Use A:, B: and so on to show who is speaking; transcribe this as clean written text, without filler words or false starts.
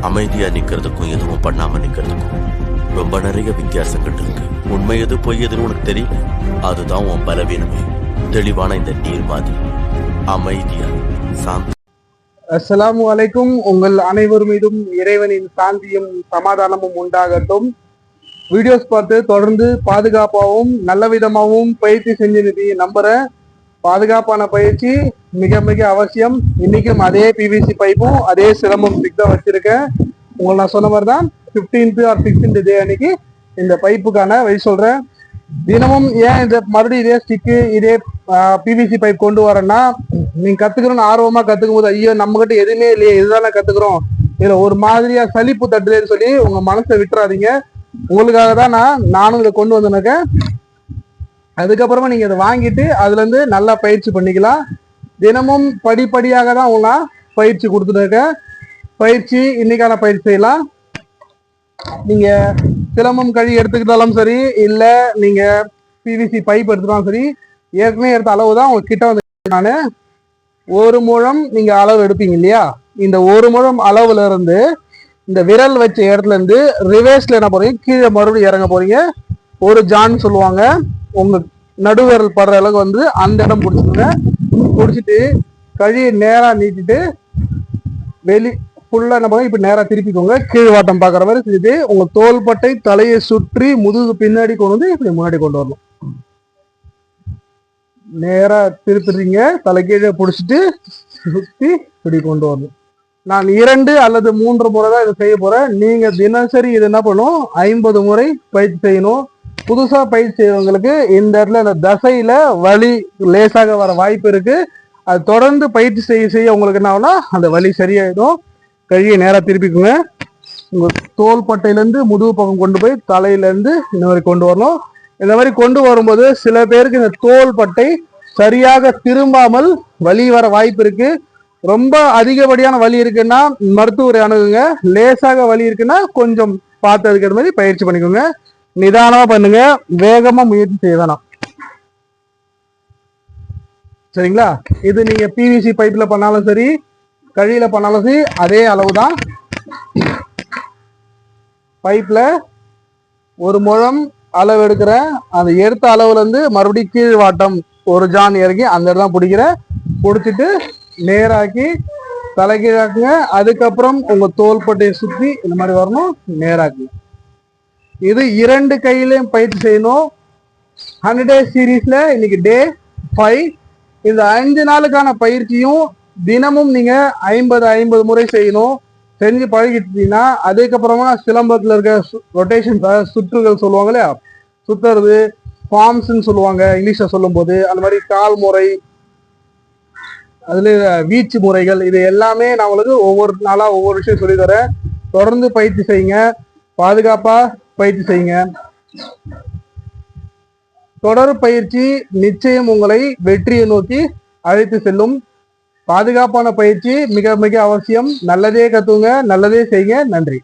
A: அமைதியா நிக்கிறதுக்கும் எதுவும் பண்ணாம நிக்கிறதுக்கும் ரொம்ப நிறைய வித்தியாசங்கள் இருக்கு. உண்மை எது பொய் எதுன்னு உனக்கு தெரியல, அதுதான் உன் பலவீனமே. தெளிவான இந்த நீர் மாதிரி அமைதியா சாந்தி.
B: அஸ்ஸலாமு அலைக்கும். உங்கள் அனைவர் மீதும் இறைவனின் சாந்தியும் சமாதானமும் உண்டாகட்டும். வீடியோஸ் பார்த்து தொடர்ந்து பாதுகாப்பாகவும் நல்ல விதமாகவும் பயிற்சி செஞ்சு நம்புறேன். பாதுகாப்பான பயிற்சி மிக மிக அவசியம். இன்னைக்கும் அதே பிவிசி பைப்பும் அதே சிரமம் ஸ்டிக் தான் வச்சிருக்கேன். உங்களுக்கு நான் சொன்ன மாதிரி தான் 15th or 16th டே அன்னைக்கு இந்த பைப்புக்கான வழி சொல்றேன். தினமும் ஏன் இந்த மறுபடியும் இதே ஸ்டிக்கு இதே பிவிசி பைப் கொண்டு வரேன்னா, நீங்க கத்துக்கணும்னு ஆர்வமா கத்துக்கும் போது ஐயோ நம்ம கிட்ட எதுவுமே இல்லையே, இதுதானே கத்துக்கிறோம், இதுல ஒரு மாதிரியா சலிப்பு தட்டுதுன்னு சொல்லி உங்க மனசை விட்டுறாதீங்க. உங்களுக்காக தான் நானும் இதை கொண்டு வந்தேனாக்க. அதுக்கப்புறமா நீங்க இதை வாங்கிட்டு அதுல இருந்து நல்லா பயிற்சி பண்ணிக்கலாம். தினமும் படிப்படியாக தான் உங்களை பயிற்சி கொடுத்துட்டு பயிற்சி இன்னைக்கான பயிற்சி செய்யலாம். நீங்க சிலம்பம் கழி எடுத்துக்கிட்டாலும் சரி, இல்ல நீங்க பிவிசி பைப் எடுத்துட்டாலும் சரி, ஏற்கனவே எடுத்த அளவு தான் உங்ககிட்ட வந்து நானு ஒரு முழம் நீங்க அளவு எடுப்பீங்க இல்லையா, இந்த ஒரு முழம் அளவுல இருந்து இந்த விரல் வச்ச இடத்துல இருந்து ரிவேர்ஸ்ல என்ன போறீங்க, கீழே மறுபடியும் இறங்க போறீங்க. ஒரு ஜான் சொல்லுவாங்க, உங்க நடுவிரல் படுற அளவுக்கு வந்து அந்த இடம் பிடிச்சிக்கோங்க. பிடிச்சிட்டு கழியை நேரா நீட்டிட்டு வெளி ஃபுல்லா என்ன பண்ணுங்க, இப்ப நேரா திருப்பிக்கோங்க. கீழ் வாட்டம் பாக்குற மாதிரி செஞ்சுட்டு உங்க தோள்பட்டை தலையை சுற்றி முதுகு பின்னாடி கொண்டு வந்து இப்படி முன்னாடி கொண்டு வரணும். நேரா திருப்பிடுறீங்க, தலை கீழே பிடிச்சிட்டு சுத்தி இப்படி கொண்டு வரணும். நான் 2 அல்லது 3 முறை தான் இதை செய்ய போறேன். நீங்க தினசரி இது என்ன பண்ணும் 50 முறை பயிற்சி செய்யணும். புதுசா பயிற்சி செய்யறவங்களுக்கு இந்த இடத்துல இந்த தசையில வலி லேசாக வர வாய்ப்பு இருக்கு. அது தொடர்ந்து பயிற்சி செய்ய உங்களுக்கு என்ன ஆகும்னா அந்த வலி சரியாயிடும். கழியை நேரா திருப்பிக்குங்க. உங்க தோள்பட்டையில இருந்து முதுகு பக்கம் கொண்டு போய் தலையில இருந்து இந்த மாதிரி கொண்டு வரணும். இந்த மாதிரி கொண்டு வரும்போது சில பேருக்கு இந்த தோள்பட்டை சரியாக திரும்பாமல் வலி வர வாய்ப்பு இருக்கு. ரொம்ப அதிகப்படியான வலி இருக்குன்னா மருத்துவரை அணுகுங்க. லேசாக வலி இருக்குன்னா கொஞ்சம் பார்த்து அதுக்கிற மாதிரி பயிற்சி பண்ணிக்கோங்க. நிதானமா பண்ணுங்க, வேகமா முயற்சி செய்ய வேணாம். சரிங்களா? இது நீங்க பிவிசி பைப்ல பண்ணாலும் சரி, கழியில பண்ணாலும் சரி, அதே அளவு தான். பைப்ல ஒரு முழம் அளவு எடுக்கிறேன். அந்த எடுத்த அளவுல இருந்து மறுபடியும் கீழ் வாட்டம் ஒரு ஜான் இறங்கி அந்த இடம் பிடிக்கிறேன். பிடிச்சிட்டு நேராக்கி தலைகீழாக்குங்க. அதுக்கப்புறம் உங்க தோள்பட்டையை சுற்றி இந்த மாதிரி வரணும், நேராக்குங்க. இது 2 கையிலையும் பயிற்சி செய்யணும். 100 days சீரீஸ்ல இன்னைக்கு டே 5. இந்த 5 நாளுக்கான பயிற்சியும் தினமும் நீங்க 50 முறை செய்யணும். செஞ்சு பழகிட்டீங்கன்னா அதுக்கப்புறமா சிலம்பத்துல இருக்க ரொட்டேஷன் சுற்றுகள் சொல்லுவாங்க இல்லையா, சுத்துறது ஃபார்ம்ஸ்ன்னு சொல்லுவாங்க இங்கிலீஷ்ல சொல்லும் போது, அந்த மாதிரி கால் முறை, அதுல வீச்சு முறைகள், இது எல்லாமே நான் உங்களுக்கு ஒவ்வொரு நாளா ஒவ்வொரு விஷயம் சொல்லி தரேன். தொடர்ந்து பயிற்சி செய்யுங்க, பாதுகாப்பா பயிற்சி செய்யுங்க. தொடர் பயிற்சி நிச்சயம் உங்களை வெற்றியை நோக்கி அழைத்து செல்லும். பாதுகாப்பான பயிற்சி மிக மிக அவசியம். நல்லதே கத்துங்க, நல்லதே செய்யுங்க. நன்றி.